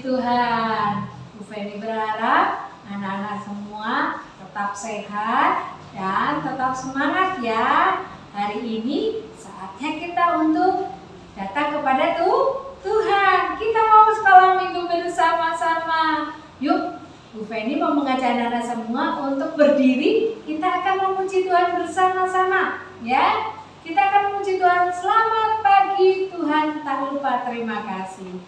memuji Tuhan. Bu Feni berharap anak-anak semua tetap sehat dan tetap semangat ya. Hari ini saatnya kita untuk datang kepada Tuhan. Kita mau sekolah minggu bersama-sama. Yuk, Bu Feni mau mengajak anak-anak semua untuk berdiri. Kita akan memuji Tuhan bersama-sama ya. Kita akan memuji Tuhan. Selamat pagi Tuhan, tak lupa terima kasih.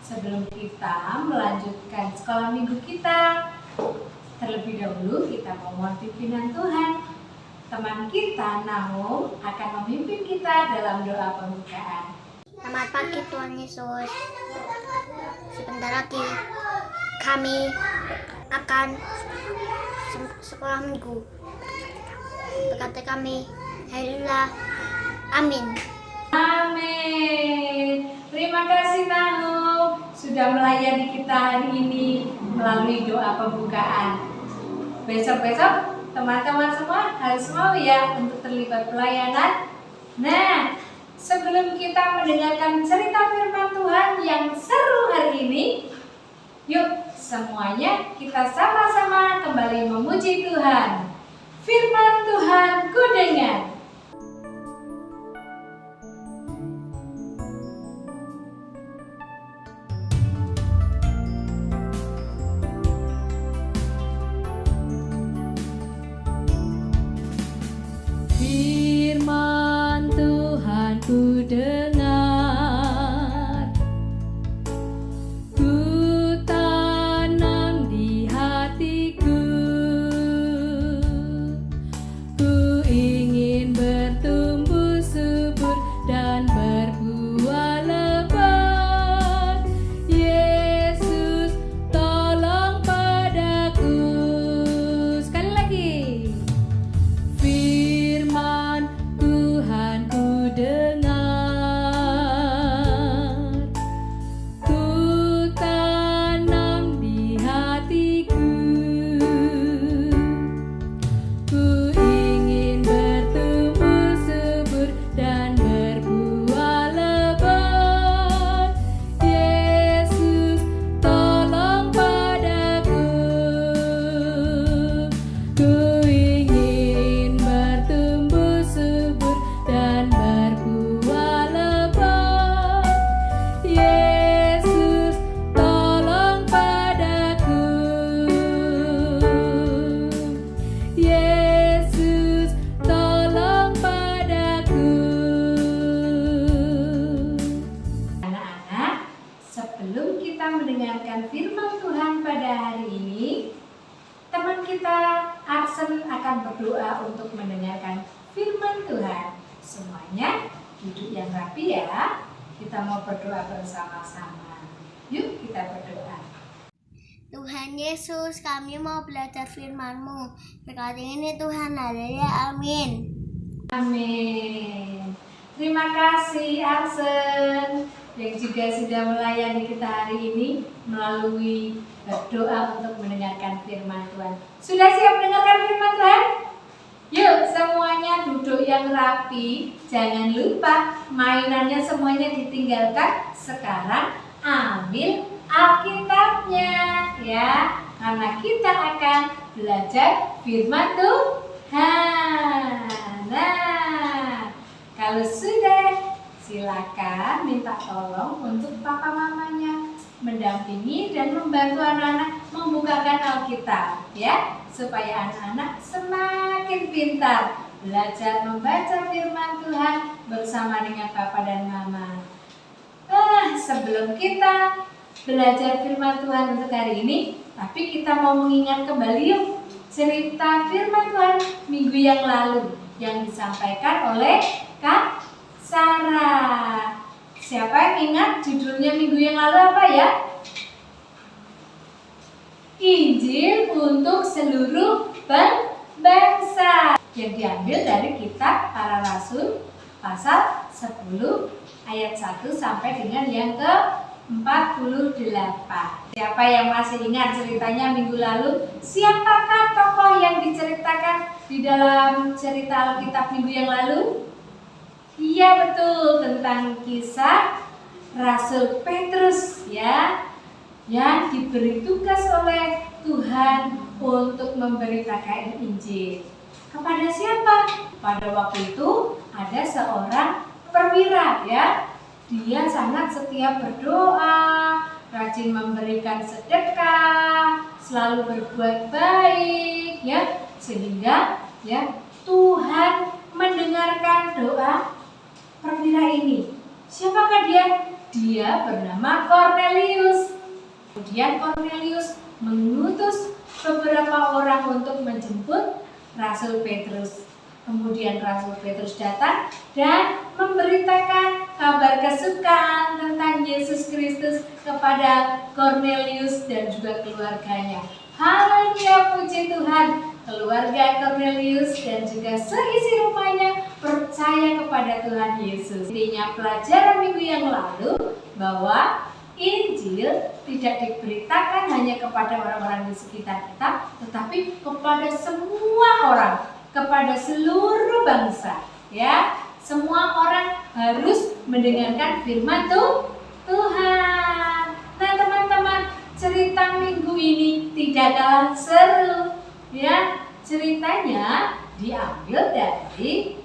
Sebelum kita melanjutkan sekolah minggu kita, terlebih dahulu kita memohon pimpinan Tuhan. Teman kita, Nahum, akan memimpin kita dalam doa pembukaan. Selamat pagi Tuhan Yesus. Sebentar lagi kami akan sekolah minggu. Berkati kami, haleluya, amin. Amin. Terima kasih Nahum sudah melayani kita hari ini melalui doa pembukaan. Besok-besok teman-teman semua harus mau ya untuk terlibat pelayanan. Nah, sebelum kita mendengarkan cerita firman Tuhan yang seru hari ini, yuk semuanya kita sama-sama kembali memuji Tuhan. Firman Tuhan ku dengar. Firman Tuhan ku dengar, ku tanam di hatiku, ku ingin bertumbuh subur dan berbuah lebat. Yesus tolong padaku. Sekali lagi. Firman Tuhan ku dengar, mendengarkan firman Tuhan pada hari ini, teman kita Arsen akan berdoa untuk mendengarkan firman Tuhan. Semuanya duduk yang rapi ya. Kita mau berdoa bersama-sama. Yuk kita berdoa. Tuhan Yesus, kami mau belajar firman-Mu. Berkati ini Tuhan, haleluya, amin. Amin. Terima kasih Arsen yang juga sudah melayani kita hari ini melalui berdoa untuk mendengarkan firman Tuhan. Sudah siap mendengarkan firman Tuhan? Yuk semuanya duduk yang rapi. Jangan lupa mainannya semuanya ditinggalkan. Sekarang ambil Alkitabnya ya, karena kita akan belajar firman Tuhan. Nah, kalau sudah silakan minta tolong untuk papa mamanya mendampingi dan membantu anak-anak membukakan Alkitab ya, supaya anak-anak semakin pintar belajar membaca firman Tuhan bersama dengan papa dan mama. Sebelum kita belajar firman Tuhan untuk hari ini, tapi kita mau mengingat kembali yuk cerita firman Tuhan minggu yang lalu yang disampaikan oleh Kak Sarah. Siapa yang ingat judulnya minggu yang lalu apa ya? Injil untuk seluruh bangsa, yang diambil dari kitab Para Rasul pasal 10 ayat 1 sampai dengan yang ke-48. Siapa yang masih ingat ceritanya minggu lalu? Siapakah tokoh yang diceritakan di dalam cerita Alkitab minggu yang lalu? Iya betul, tentang kisah Rasul Petrus ya, yang diberi tugas oleh Tuhan untuk memberitakan Injil. Kepada siapa? Pada waktu itu ada seorang perwira ya. Dia sangat setia berdoa, rajin memberikan sedekah, selalu berbuat baik ya, sehingga ya Tuhan mendengarkan doa perwira ini. Siapakah dia? Dia bernama Cornelius. Kemudian Cornelius mengutus beberapa orang untuk menjemput Rasul Petrus. Kemudian Rasul Petrus datang dan memberitakan kabar kesukaan tentang Yesus Kristus kepada Cornelius dan juga keluarganya. Haleluya, puji Tuhan. Keluarga Cornelius dan juga seisi rumahnya percaya kepada Tuhan Yesus. Intinya pelajaran minggu yang lalu bahwa Injil tidak diberitakan hanya kepada orang-orang di sekitar kita, tetapi kepada semua orang, kepada seluruh bangsa. Ya, semua orang harus mendengarkan firman Tuhan. Nah, teman-teman, cerita minggu ini tidak kalah seru. Ya, ceritanya diambil dari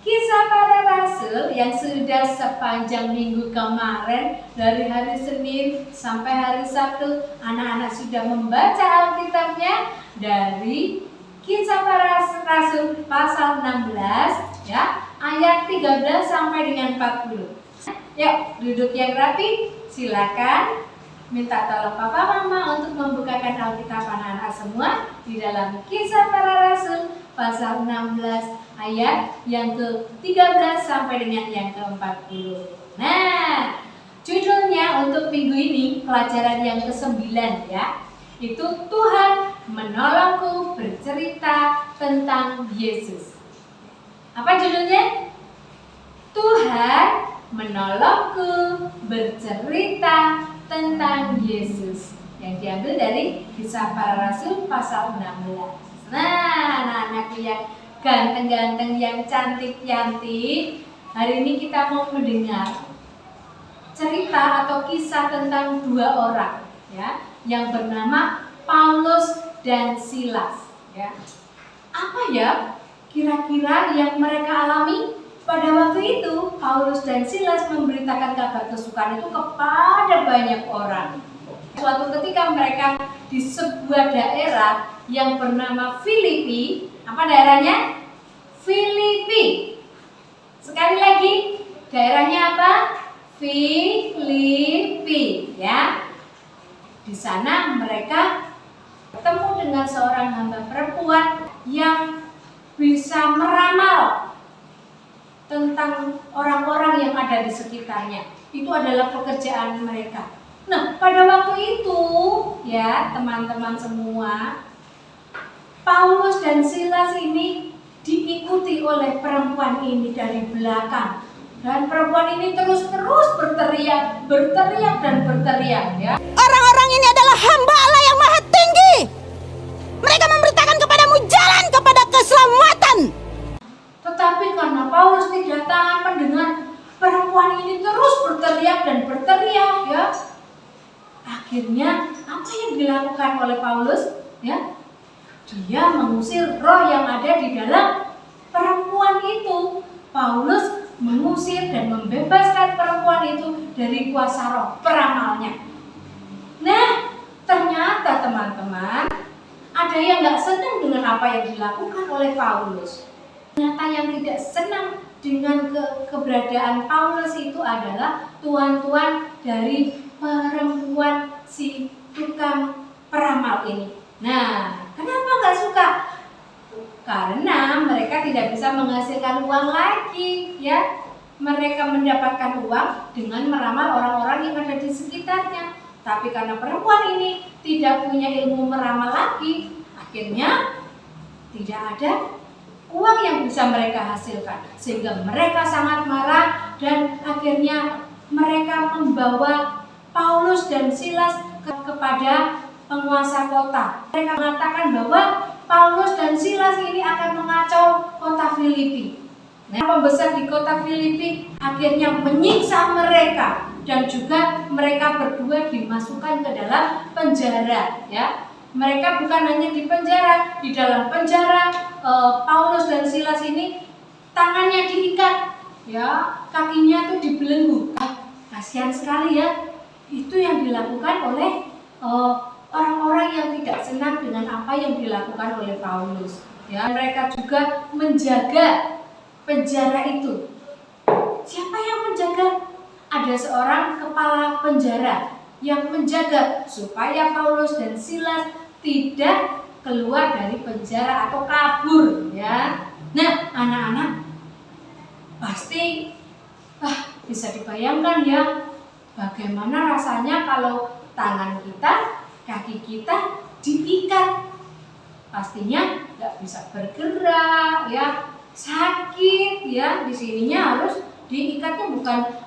Kisah Para Rasul yang sudah sepanjang minggu kemarin, dari hari Senin sampai hari Sabtu, anak-anak sudah membaca Alkitabnya dari Kisah Para Rasul pasal 16 ya, ayat 13 sampai dengan 40. Yuk, duduk yang rapi. Silakan minta tolong papa mama untuk membukakan Alkitab anak-anak semua di dalam Kisah Para Rasul pasal 16 ayat yang ke-13 sampai dengan yang ke-40. Nah, judulnya untuk minggu ini pelajaran yang ke-9 ya. Itu Tuhan menolongku bercerita tentang Yesus. Apa judulnya? Tuhan menolongku bercerita tentang Yesus, yang diambil dari Kisah Para Rasul pasal 16. Nah, anak-anak yang ganteng-ganteng, yang cantik-cantik, hari ini kita mau mendengar cerita atau kisah tentang dua orang ya, yang bernama Paulus dan Silas ya. Apa ya kira-kira yang mereka alami? Pada waktu itu Paulus dan Silas memberitakan kabar kesukaan itu kepada banyak orang. Suatu ketika mereka di sebuah daerah yang bernama Filipi. Apa daerahnya? Filipi. Sekali lagi, daerahnya apa? Filipi ya. Di sana mereka bertemu dengan seorang hamba perempuan yang bisa meramal tentang orang-orang yang ada di sekitarnya. Itu adalah pekerjaan mereka. Nah, pada waktu itu ya teman-teman semua, Paulus dan Silas ini diikuti oleh perempuan ini dari belakang. Dan perempuan ini terus-terus berteriak ya. Orang-orang ini adalah hamba Allah yang maha tinggi. Mereka memberitakan kepadamu jalan kepada keselamatan. Tetapi karena Paulus tidak tahan mendengar perempuan ini terus berteriak ya. Akhirnya apa yang dilakukan oleh Paulus? Ya, dia mengusir roh yang ada di dalam perempuan itu. Paulus mengusir dan membebaskan perempuan itu dari kuasa roh peramalnya. Nah, ternyata teman-teman, ada yang gak senang dengan apa yang dilakukan oleh Paulus. Ternyata yang tidak senang dengan keberadaan Paulus itu adalah tuan-tuan dari perempuan si tukang peramal ini. Nah, kenapa gak suka? Karena mereka tidak bisa menghasilkan uang lagi, ya. Mereka mendapatkan uang dengan meramal orang-orang yang ada di sekitarnya. Tapi karena perempuan ini tidak punya ilmu meramal lagi, akhirnya tidak ada uang yang bisa mereka hasilkan. Sehingga mereka sangat marah dan akhirnya mereka membawa Paulus dan Silas kepada penguasa kota. Mereka mengatakan bahwa Paulus dan Silas ini akan mengacau kota Filipi. Nah, pembesar di kota Filipi akhirnya menyiksa mereka dan juga mereka berdua dimasukkan ke dalam penjara. Ya, mereka bukan hanya di penjara, di dalam penjara Paulus dan Silas ini tangannya diikat, ya, kakinya tuh dibelenggu. Kasihan sekali ya. Itu yang dilakukan oleh orang-orang yang tidak senang dengan apa yang dilakukan oleh Paulus. Ya, mereka juga menjaga penjara itu. Siapa yang menjaga? Ada seorang kepala penjara yang menjaga supaya Paulus dan Silas tidak keluar dari penjara atau kabur. Ya, nah anak-anak pasti bisa dibayangkan ya. Bagaimana rasanya kalau tangan kita, kaki kita diikat? Pastinya nggak bisa bergerak, ya, sakit, ya. Di sininya harus diikatnya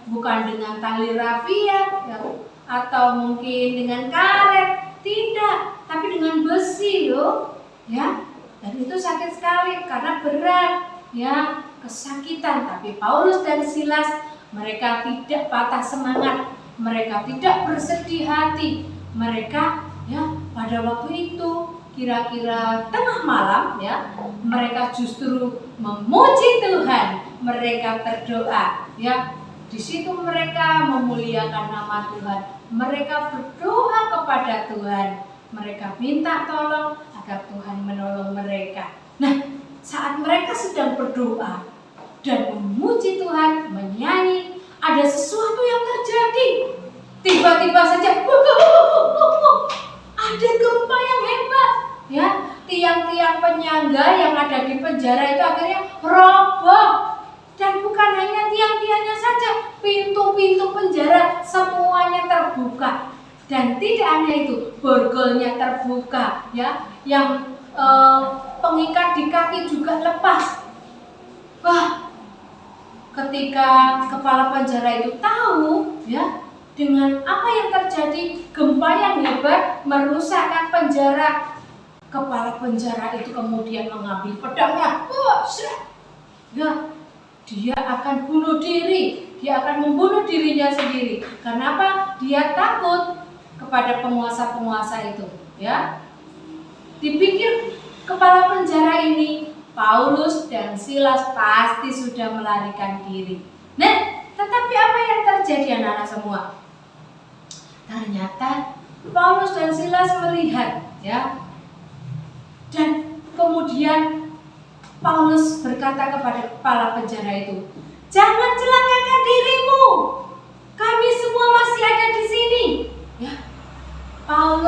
bukan dengan tali rafia, ya, atau mungkin dengan karet, tidak, tapi dengan besi, loh, ya. Dan itu sakit sekali karena berat, ya, kesakitan. Tapi Paulus dan Silas mereka tidak patah semangat. Mereka tidak bersedih hati. Mereka ya pada waktu itu kira-kira tengah malam ya, mereka justru memuji Tuhan. Mereka berdoa ya. Di situ mereka memuliakan nama Tuhan. Mereka berdoa kepada Tuhan. Mereka minta tolong agar Tuhan menolong mereka. Nah, saat mereka sedang berdoa dan memuji Tuhan, menyanyi, ada sesuatu yang terjadi. Tiba-tiba saja ada gempa yang hebat, ya. Tiang-tiang penyangga yang ada di penjara itu akhirnya roboh. Dan bukan hanya tiang-tiangnya saja, pintu-pintu penjara semuanya terbuka. Dan tidak hanya itu, borgolnya terbuka, ya. Yang pengikat di kaki juga lepas. Wah, ketika kepala penjara itu tahu, ya, dengan apa yang terjadi, gempa yang hebat merusakkan penjara. Kepala penjara itu kemudian mengambil pedangnya, ya, dia akan bunuh diri, dia akan membunuh dirinya sendiri. Kenapa? Dia takut kepada penguasa-penguasa itu, ya. Dipikir kepala penjara ini, Paulus dan Silas pasti sudah melarikan diri. Nah, tetapi apa yang terjadi anak-anak semua? Ternyata Paulus dan Silas melihat, ya. Dan kemudian Paulus berkata kepada kepala penjara itu, "Jangan celakakan dirimu. Kami semua masih ada di sini." Ya. Paulus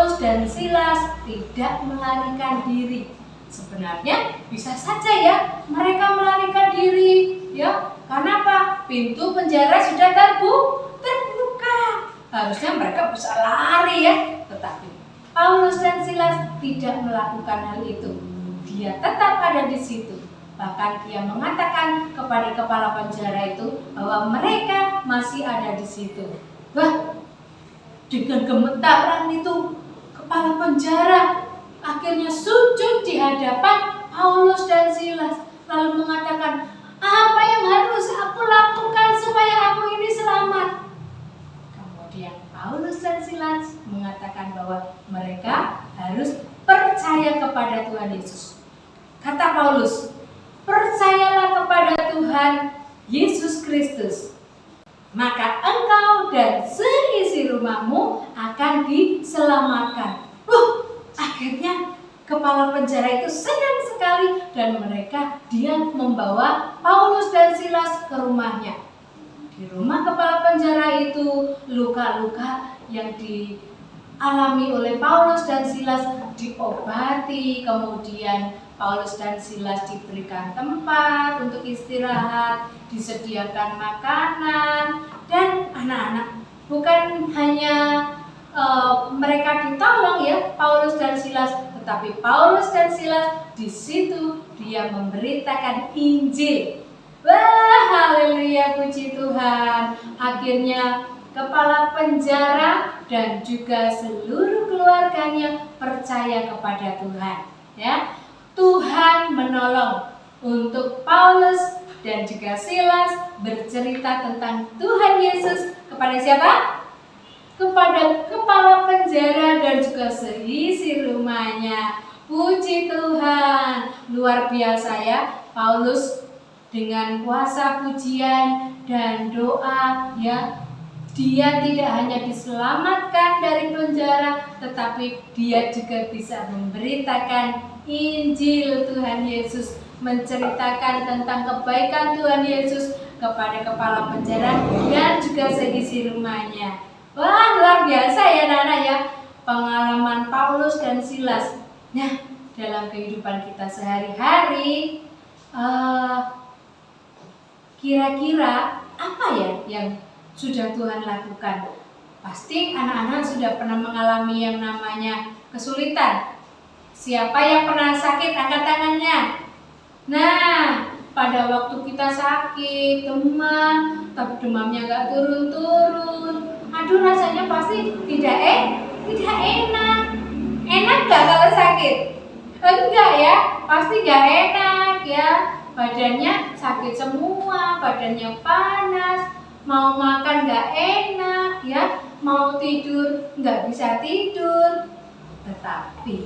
Sebenarnya bisa saja ya mereka melarikan diri, ya. Karena apa? Pintu penjara sudah terbuka. Harusnya mereka bisa lari ya, tetapi Paulus dan Silas tidak melakukan hal itu. Dia tetap ada di situ. Bahkan dia mengatakan kepada kepala penjara itu bahwa mereka masih ada di situ. Wah, dengan gemetaran itu kepala penjara akhirnya sujud di hadapan Paulus dan Silas, lalu mengatakan, apa yang harus aku lakukan supaya aku ini selamat? Kemudian Paulus dan Silas mengatakan bahwa mereka harus percaya kepada Tuhan Yesus. Kata Paulus, percayalah kepada Tuhan Yesus Kristus, maka engkau dan seisi rumahmu akan diselamatkan. Akhirnya kepala penjara itu senang sekali dan dia membawa Paulus dan Silas ke rumahnya. Di rumah kepala penjara itu luka-luka yang dialami oleh Paulus dan Silas diobati, kemudian Paulus dan Silas diberikan tempat untuk istirahat, disediakan makanan, dan anak-anak bukan hanya mereka ditolong ya Paulus dan Silas, tetapi Paulus dan Silas di situ dia memberitakan Injil. Wah, haleluya, puji Tuhan. Akhirnya kepala penjara dan juga seluruh keluarganya percaya kepada Tuhan. Ya, Tuhan menolong untuk Paulus dan juga Silas bercerita tentang Tuhan Yesus kepada siapa? Kepada kepala penjara dan juga seisi rumahnya. Puji Tuhan, luar biasa ya. Paulus dengan kuasa pujian dan doa ya, dia tidak hanya diselamatkan dari penjara, tetapi dia juga bisa memberitakan Injil Tuhan Yesus, menceritakan tentang kebaikan Tuhan Yesus kepada kepala penjara dan juga seisi rumahnya. Wah, luar biasa ya Nana ya, pengalaman Paulus dan Silas. Nah, dalam kehidupan kita sehari-hari, kira-kira apa ya yang sudah Tuhan lakukan? Pasti anak-anak sudah pernah mengalami yang namanya kesulitan. Siapa yang pernah sakit? Angkat tangannya. Nah, pada waktu kita sakit, tapi demamnya gak turun-turun. Aduh, rasanya pasti tidak enak. Enak gak kalau sakit? Enggak ya, pasti gak enak ya. Badannya sakit semua, badannya panas, mau makan gak enak ya, mau tidur gak bisa tidur. Tetapi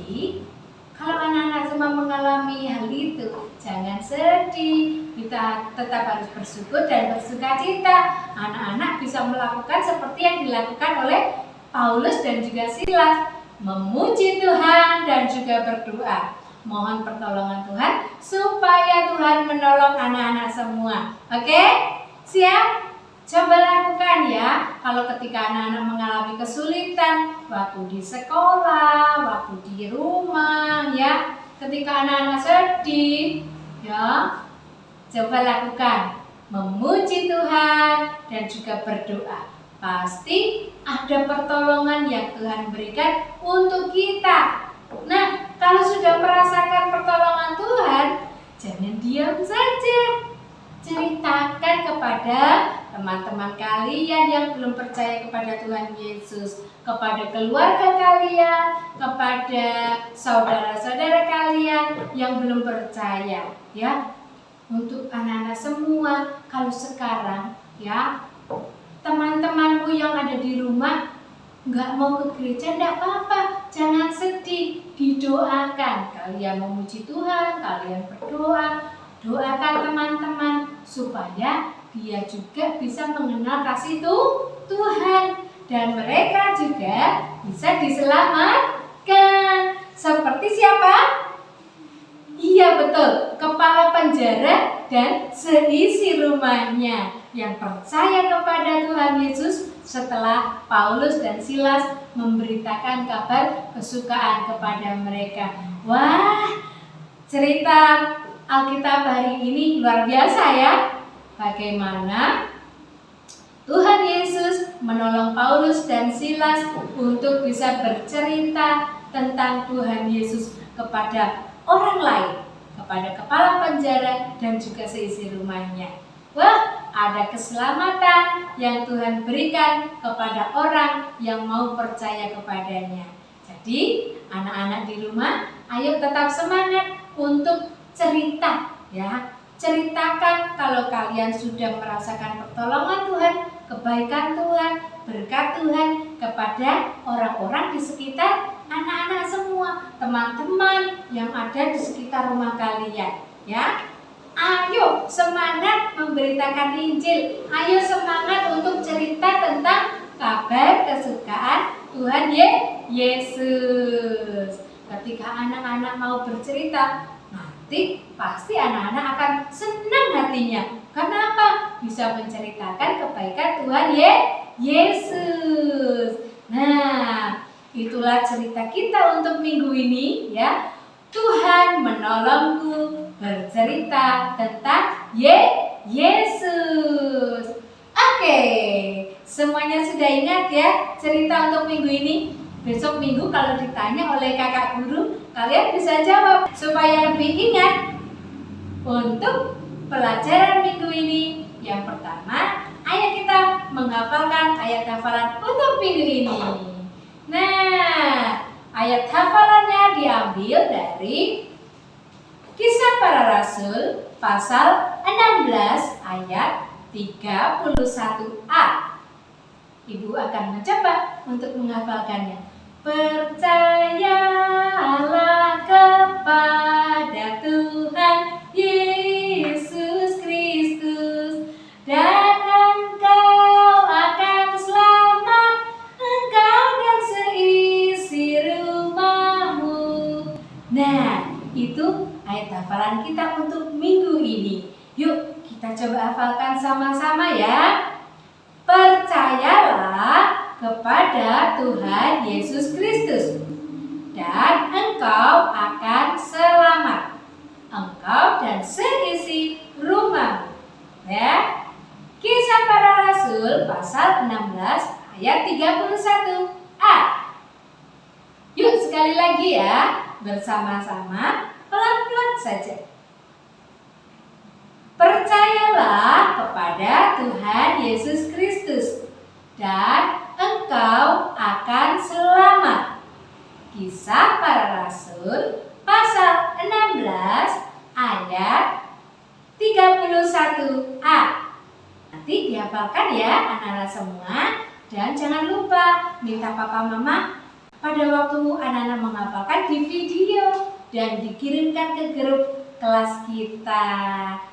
kalau anak-anak semua mengalami hal itu, jangan sedih, kita tetap harus bersyukur dan bersukacita. Anak-anak bisa melakukan seperti yang dilakukan oleh Paulus dan juga Silas, memuji Tuhan dan juga berdoa. Mohon pertolongan Tuhan supaya Tuhan menolong anak-anak semua. Oke? Siap? Coba lakukan ya. Kalau ketika anak-anak mengalami kesulitan, waktu di sekolah, waktu di rumah ya, ketika anak-anak sedih ya, coba lakukan memuji Tuhan dan juga berdoa. Pasti ada pertolongan yang Tuhan berikan untuk kita. Nah, kalau sudah merasakan pertolongan Tuhan, jangan diam saja. Ceritakan kepada teman-teman kalian yang belum percaya kepada Tuhan Yesus, kepada keluarga kalian, kepada saudara-saudara kalian yang belum percaya ya. Untuk anak-anak semua, kalau sekarang ya, teman-temanmu yang ada di rumah nggak mau ke gereja, enggak apa-apa, jangan sedih, didoakan. Kalian memuji Tuhan, kalian berdoa, doakan teman-teman supaya dia juga bisa mengenal kasih Tuhan dan mereka juga bisa diselamatkan. Seperti siapa? Iya betul, kepala penjara dan seisi rumahnya yang percaya kepada Tuhan Yesus setelah Paulus dan Silas memberitakan kabar kesukaan kepada mereka. Wah, cerita Alkitab hari ini luar biasa ya. Bagaimana Tuhan Yesus menolong Paulus dan Silas untuk bisa bercerita tentang Tuhan Yesus kepada orang lain, kepada kepala penjara dan juga seisi rumahnya. Wah, ada keselamatan yang Tuhan berikan kepada orang yang mau percaya kepadanya. Jadi, anak-anak di rumah, ayo tetap semangat untuk cerita ya. Ceritakan kalau kalian sudah merasakan pertolongan Tuhan, kebaikan Tuhan, berkat Tuhan kepada orang-orang di sekitar anak-anak semua, teman-teman yang ada di sekitar rumah kalian ya. Ayo semangat memberitakan Injil. Ayo semangat untuk cerita tentang kabar kesukaan Tuhan Yesus. Ketika anak-anak mau bercerita, nanti pasti anak-anak akan senang hatinya. Kenapa? Bisa menceritakan kebaikan Tuhan Yesus. Nah, itulah cerita kita untuk minggu ini ya. Tuhan menolongku bercerita tentang Yesus. Oke, semuanya sudah ingat ya cerita untuk minggu ini? Besok minggu kalau ditanya oleh kakak guru, kalian bisa jawab. Supaya lebih ingat untuk pelajaran minggu ini, yang pertama, ayo kita menghafalkan ayat hafalan untuk minggu ini. Nah, ayat hafalannya diambil dari Kisah Para Rasul pasal 16 ayat 31a. Ibu akan mencoba untuk menghafalkannya. Percayalah kepada Tuhan Yesus Kristus dan engkau akan selamat, engkau dan seisi rumahmu. Nah, itu ayat hafalan kita untuk minggu ini. Yuk kita coba hafalkan sama-sama ya. Percayalah kepada Tuhan Yesus Kristus dan engkau akan selamat, engkau dan seisi rumahmu. Ya. Kisah Para Rasul pasal 16 ayat 31a. Yuk sekali lagi ya, bersama-sama pelan-pelan saja. Percayalah kepada Tuhan Yesus Kristus dan engkau akan selamat. Kisah Para Rasul pasal 16 ayat 31a. Nanti dihafalkan ya anak-anak semua. Dan jangan lupa minta papa mama pada waktu anak-anak menghafalkan di video dan dikirimkan ke grup kelas kita,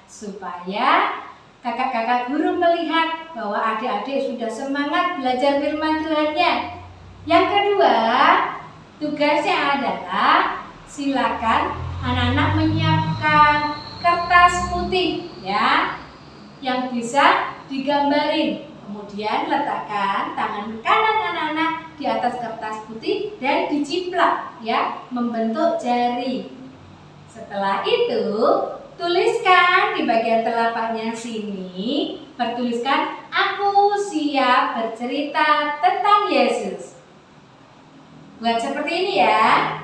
supaya kakak-kakak guru melihat bahwa adik-adik sudah semangat belajar firman Tuhan-Nya. Yang kedua, tugasnya adalah silakan anak-anak menyiapkan kertas putih ya, yang bisa digambarin. Kemudian letakkan tangan kanan anak-anak di atas kertas putih dan diciplak ya, membentuk jari. Setelah itu, tuliskan di bagian telapaknya sini, bertuliskan aku siap bercerita tentang Yesus. Buat seperti ini ya.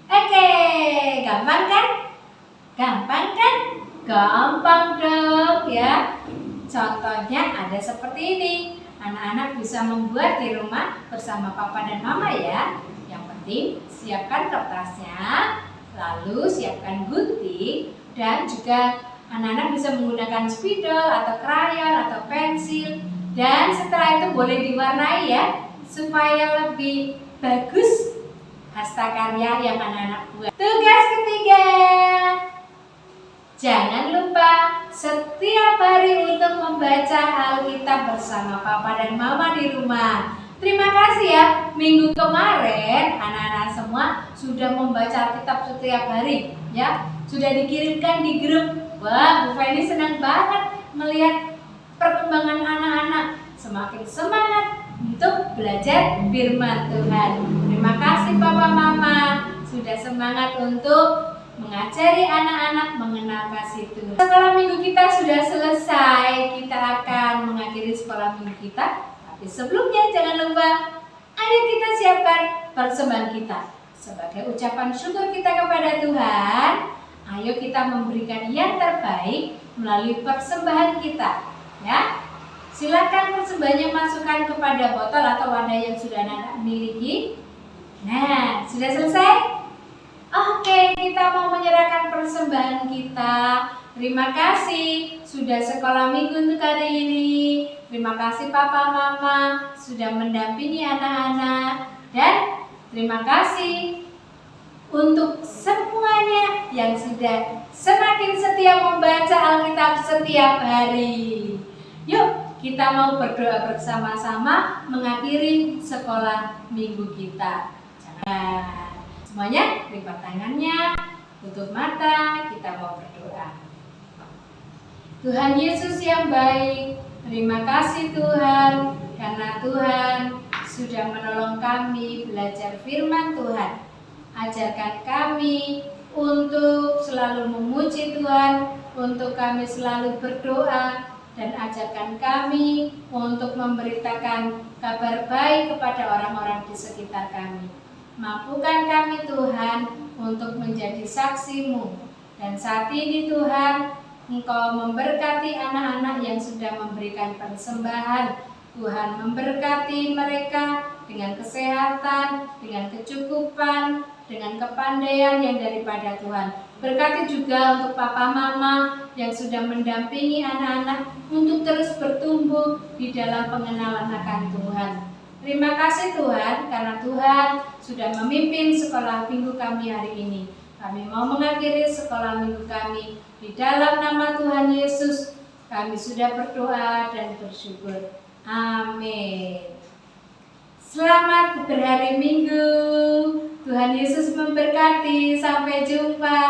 Oke, gampang kan? Gampang kan? Gampang dong ya. Contohnya ada seperti ini. Anak-anak bisa membuat di rumah bersama papa dan mama ya. Yang penting siapkan kertasnya, lalu siapkan gunting, dan juga anak-anak bisa menggunakan spidol atau krayon atau pensil. Dan setelah itu boleh diwarnai ya, supaya lebih bagus hastakarya yang anak-anak buat. Tugas ketiga, jangan lupa setiap hari untuk membaca Alkitab bersama papa dan mama di rumah. Terima kasih ya, minggu kemarin anak-anak semua sudah membaca Alkitab setiap hari ya. Sudah dikirimkan di grup. Wah, Bu Feni senang banget melihat perkembangan anak-anak. Semakin semangat untuk belajar firman Tuhan. Terima kasih Papa Mama. sudah semangat untuk mengajari anak-anak mengenal kasih Tuhan. Sekolah minggu kita sudah selesai. Kita akan mengakhiri sekolah minggu kita. Tapi sebelumnya jangan lupa, ayo kita siapkan persembahan kita. Sebagai ucapan syukur kita kepada Tuhan, ayo kita memberikan yang terbaik melalui persembahan kita. Ya, silakan persembahannya masukkan kepada botol atau wadah yang sudah anak miliki. Nah, sudah selesai? Oke, kita mau menyerahkan persembahan kita. Terima kasih sudah sekolah minggu untuk hari ini. Terima kasih Papa Mama sudah mendampingi anak-anak. Dan terima kasih untuk semuanya yang sudah semakin setia membaca Alkitab setiap hari. Yuk, kita mau berdoa bersama-sama mengakhiri sekolah minggu kita. Jangan semuanya lipat tangannya, tutup mata, kita mau berdoa. Tuhan Yesus yang baik, terima kasih Tuhan, karena Tuhan sudah menolong kami belajar firman Tuhan. Ajarkan kami untuk selalu memuji Tuhan, untuk kami selalu berdoa, dan ajarkan kami untuk memberitakan kabar baik kepada orang-orang di sekitar kami. Mampukan kami Tuhan untuk menjadi saksi-Mu. Dan saat ini Tuhan, Engkau memberkati anak-anak yang sudah memberikan persembahan. Tuhan memberkati mereka dengan kesehatan, dengan kecukupan, dengan kepandaian yang daripada Tuhan. Berkati juga untuk Papa Mama yang sudah mendampingi anak-anak untuk terus bertumbuh di dalam pengenalan akan Tuhan. Terima kasih Tuhan, karena Tuhan sudah memimpin sekolah minggu kami hari ini. Kami mau mengakhiri sekolah minggu kami di dalam nama Tuhan Yesus. Kami sudah berdoa dan bersyukur. Amin. Selamat berhari Minggu. Tuhan Yesus memberkati. Sampai jumpa.